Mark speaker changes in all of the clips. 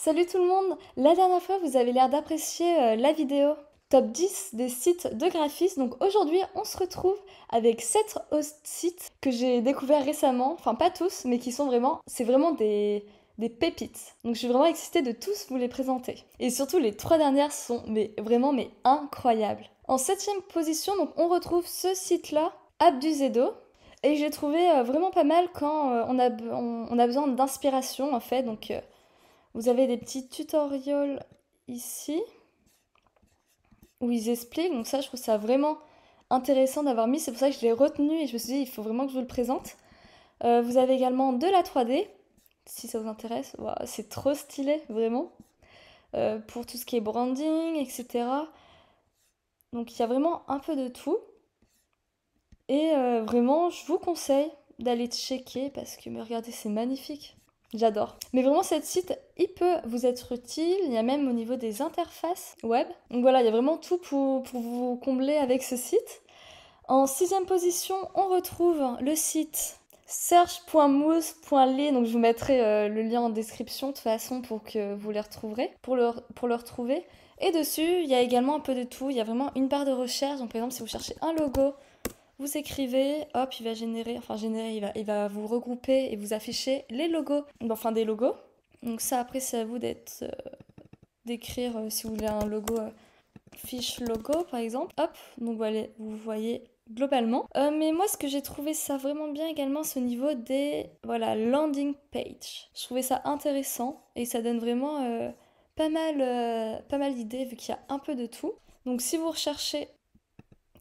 Speaker 1: Salut tout le monde! La dernière fois, vous avez l'air d'apprécier la vidéo top 10 des sites de graphisme. Donc aujourd'hui, on se retrouve avec 7 host sites que j'ai découverts récemment. Enfin, pas tous, mais qui sont vraiment... C'est vraiment des pépites. Donc je suis vraiment excitée de tous vous les présenter. Et surtout, les 3 dernières sont vraiment incroyables. En 7ème position, donc on retrouve ce site-là, Abduzedo. Et j'ai trouvé vraiment pas mal quand on a besoin d'inspiration en fait. Donc... vous avez des petits tutoriels ici où ils expliquent. Donc ça, je trouve ça vraiment intéressant d'avoir mis. C'est pour ça que je l'ai retenu et je me suis dit, il faut vraiment que je vous le présente. Vous avez également de la 3D, si ça vous intéresse. Wow, c'est trop stylé, vraiment. Pour tout ce qui est branding, etc. Donc il y a vraiment un peu de tout. Et vraiment, je vous conseille d'aller checker parce que, mais regardez, c'est magnifique. J'adore. Mais vraiment, cet site, il peut vous être utile. Il y a même au niveau des interfaces web. Donc voilà, il y a vraiment tout pour vous combler avec ce site. En 6ème position, on retrouve le site search.moose.ly. Donc je vous mettrai le lien en description de toute façon pour que vous les retrouverez, pour le retrouver. Et dessus, il y a également un peu de tout. Il y a vraiment une barre de recherche. Donc par exemple, si vous cherchez un logo, vous écrivez, hop, il va générer, il va vous regrouper et vous afficher les logos, enfin des logos. Donc ça, après, c'est à vous d'écrire si vous voulez un logo, fiche logo par exemple. Hop, donc voilà, vous voyez globalement. Mais moi, ce que j'ai trouvé ça vraiment bien également, c'est au niveau des landing page. Je trouvais ça intéressant et ça donne vraiment pas mal d'idées vu qu'il y a un peu de tout. Donc si vous recherchez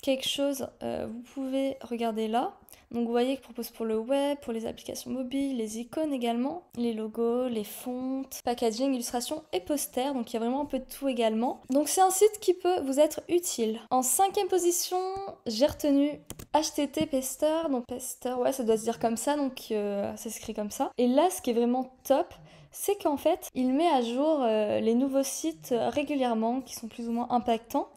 Speaker 1: quelque chose, vous pouvez regarder là. Donc vous voyez qu'il propose pour le web, pour les applications mobiles, les icônes également, les logos, les fontes, packaging, illustration et posters. Donc il y a vraiment un peu de tout également. Donc c'est un site qui peut vous être utile. En 5ème position, j'ai retenu HTT Pester. Donc Pester, ouais, ça doit se dire comme ça, donc ça s'écrit comme ça. Et là, ce qui est vraiment top, c'est qu'en fait, il met à jour les nouveaux sites régulièrement qui sont plus ou moins impactants.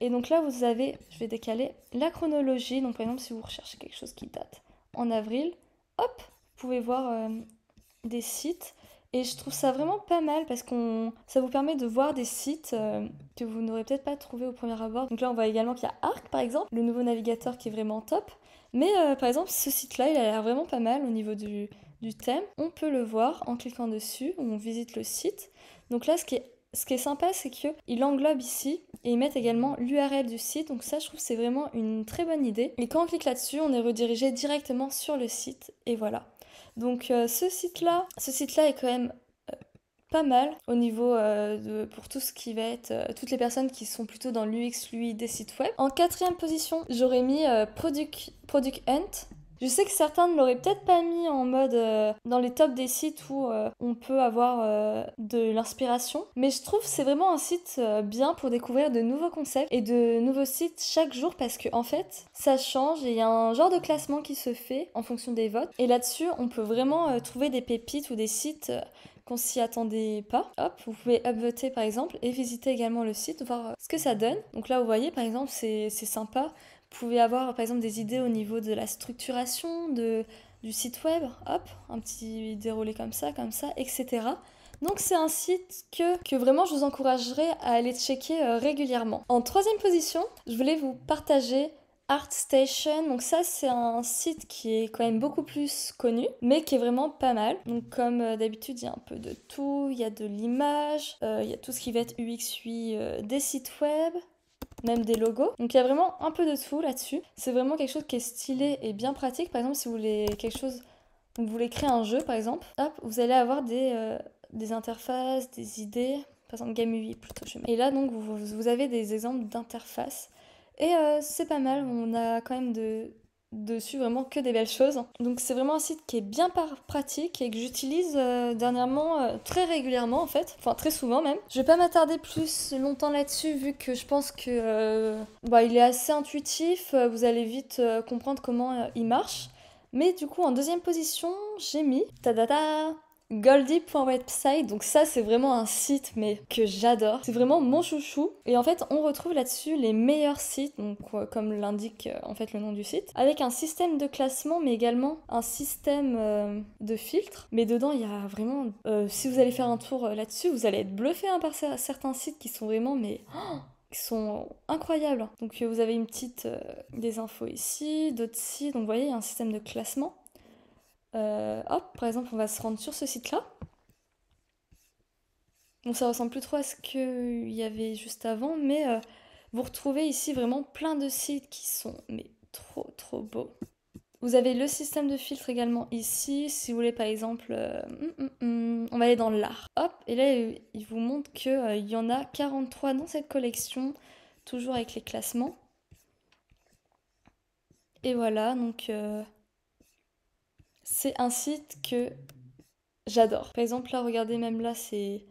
Speaker 1: Et donc là, vous avez, je vais décaler la chronologie. Donc par exemple, si vous recherchez quelque chose qui date en avril, hop, vous pouvez voir des sites. Et je trouve ça vraiment pas mal parce que ça vous permet de voir des sites que vous n'aurez peut-être pas trouvé au premier abord. Donc là, on voit également qu'il y a Arc, par exemple, le nouveau navigateur qui est vraiment top. Mais par exemple, ce site-là, il a l'air vraiment pas mal au niveau du thème. On peut le voir en cliquant dessus, on visite le site. Donc là, ce qui est sympa, c'est qu'ils englobent ici et ils mettent également l'URL du site. Donc ça, je trouve que c'est vraiment une très bonne idée. Et quand on clique là-dessus, on est redirigé directement sur le site. Et voilà. Donc ce site-là est quand même pas mal au niveau pour tout ce qui va être toutes les personnes qui sont plutôt dans l'UX, l'UI des sites web. En 4ème position, j'aurais mis Product Hunt. Je sais que certains ne l'auraient peut-être pas mis en mode dans les tops des sites où on peut avoir de l'inspiration, mais je trouve que c'est vraiment un site bien pour découvrir de nouveaux concepts et de nouveaux sites chaque jour parce que en fait ça change et il y a un genre de classement qui se fait en fonction des votes et là-dessus on peut vraiment trouver des pépites ou des sites qu'on s'y attendait pas. Hop, vous pouvez upvoter par exemple et visiter également le site, voir ce que ça donne. Donc là vous voyez par exemple c'est sympa. Vous pouvez avoir par exemple des idées au niveau de la structuration du site web, hop, un petit déroulé comme ça, etc. Donc c'est un site que vraiment je vous encouragerais à aller checker régulièrement. En 3ème position, je voulais vous partager ArtStation. Donc ça c'est un site qui est quand même beaucoup plus connu, mais qui est vraiment pas mal. Donc comme d'habitude, il y a un peu de tout, il y a de l'image, il y a tout ce qui va être UX, UI des sites web, même des logos. Donc il y a vraiment un peu de tout là-dessus. C'est vraiment quelque chose qui est stylé et bien pratique. Par exemple, si vous voulez quelque chose, vous voulez créer un jeu par exemple, hop, vous allez avoir des interfaces, des idées. Par exemple, Game UI plutôt. Et là donc vous avez des exemples d'interfaces. Et c'est pas mal, on a quand même dessus vraiment que des belles choses. Donc c'est vraiment un site qui est bien pratique et que j'utilise dernièrement très régulièrement en fait, enfin très souvent même. Je vais pas m'attarder plus longtemps là-dessus vu que je pense que il est assez intuitif, vous allez vite comprendre comment il marche. Mais du coup en 2ème position j'ai mis tadada Goldie.website, donc ça c'est vraiment un site mais que j'adore, c'est vraiment mon chouchou et en fait on retrouve là-dessus les meilleurs sites, donc comme l'indique en fait le nom du site, avec un système de classement mais également un système de filtre, mais dedans il y a vraiment, si vous allez faire un tour là-dessus vous allez être bluffé hein, par certains sites qui sont vraiment mais... qui sont incroyables. Donc vous avez une petite des infos ici, d'autres sites, donc vous voyez il y a un système de classement. Hop, par exemple, on va se rendre sur ce site-là. Donc ça ressemble plus trop à ce qu'il y avait juste avant, mais vous retrouvez ici vraiment plein de sites qui sont mais trop beaux. Vous avez le système de filtre également ici, si vous voulez par exemple, on va aller dans l'art. Hop, et là il vous montre qu'il y en a 43 dans cette collection, toujours avec les classements. Et voilà, donc c'est un site que j'adore. Par exemple là, regardez même là, c'est...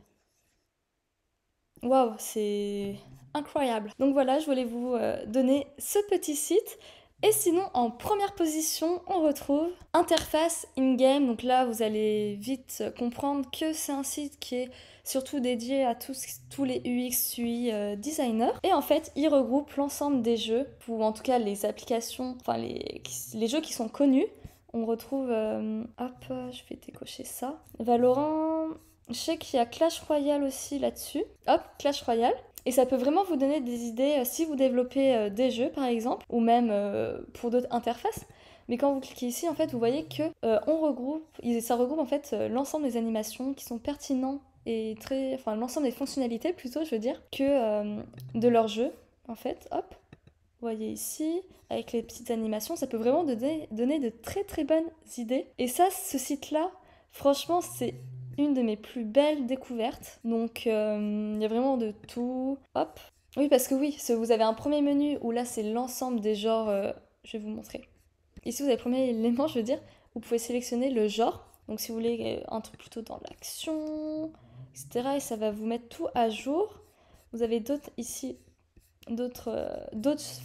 Speaker 1: Waouh, c'est incroyable. Donc voilà, je voulais vous donner ce petit site. Et sinon, en première position, on retrouve Interface in-game. Donc là, vous allez vite comprendre que c'est un site qui est surtout dédié à tous les UX, UI designers. Et en fait, il regroupe l'ensemble des jeux, ou en tout cas les applications, enfin les jeux qui sont connus. On retrouve, hop, je vais décocher ça. Valorant, je sais qu'il y a Clash Royale aussi là-dessus. Hop, Clash Royale. Et ça peut vraiment vous donner des idées si vous développez des jeux par exemple, ou même pour d'autres interfaces. Mais quand vous cliquez ici, en fait, vous voyez que ça regroupe en fait l'ensemble des animations qui sont pertinents et enfin l'ensemble des fonctionnalités plutôt, je veux dire, que de leur jeu. En fait, hop, vous voyez ici, avec les petites animations, ça peut vraiment donner de très bonnes idées. Et ça, ce site-là, franchement, c'est une de mes plus belles découvertes. Donc, il y a vraiment de tout. Hop. Oui, parce que oui, vous avez un premier menu où là, c'est l'ensemble des genres. Je vais vous montrer. Ici, vous avez le premier élément, je veux dire. Vous pouvez sélectionner le genre. Donc, si vous voulez un truc plutôt dans l'action, etc. Et ça va vous mettre tout à jour. Vous avez d'autres ici, d'autres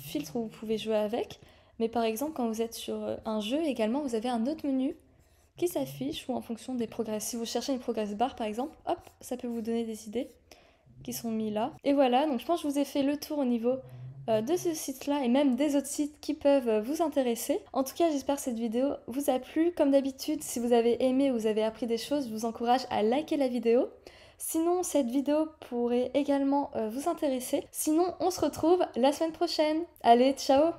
Speaker 1: filtres où vous pouvez jouer avec. Mais par exemple, quand vous êtes sur un jeu, également, vous avez un autre menu qui s'affiche ou en fonction des progrès. Si vous cherchez une progress bar par exemple, hop, ça peut vous donner des idées qui sont mis là. Et voilà, donc je pense que je vous ai fait le tour au niveau de ce site-là et même des autres sites qui peuvent vous intéresser. En tout cas, j'espère que cette vidéo vous a plu. Comme d'habitude, si vous avez aimé ou vous avez appris des choses, je vous encourage à liker la vidéo. Sinon, cette vidéo pourrait également vous intéresser. Sinon, on se retrouve la semaine prochaine. Allez, ciao!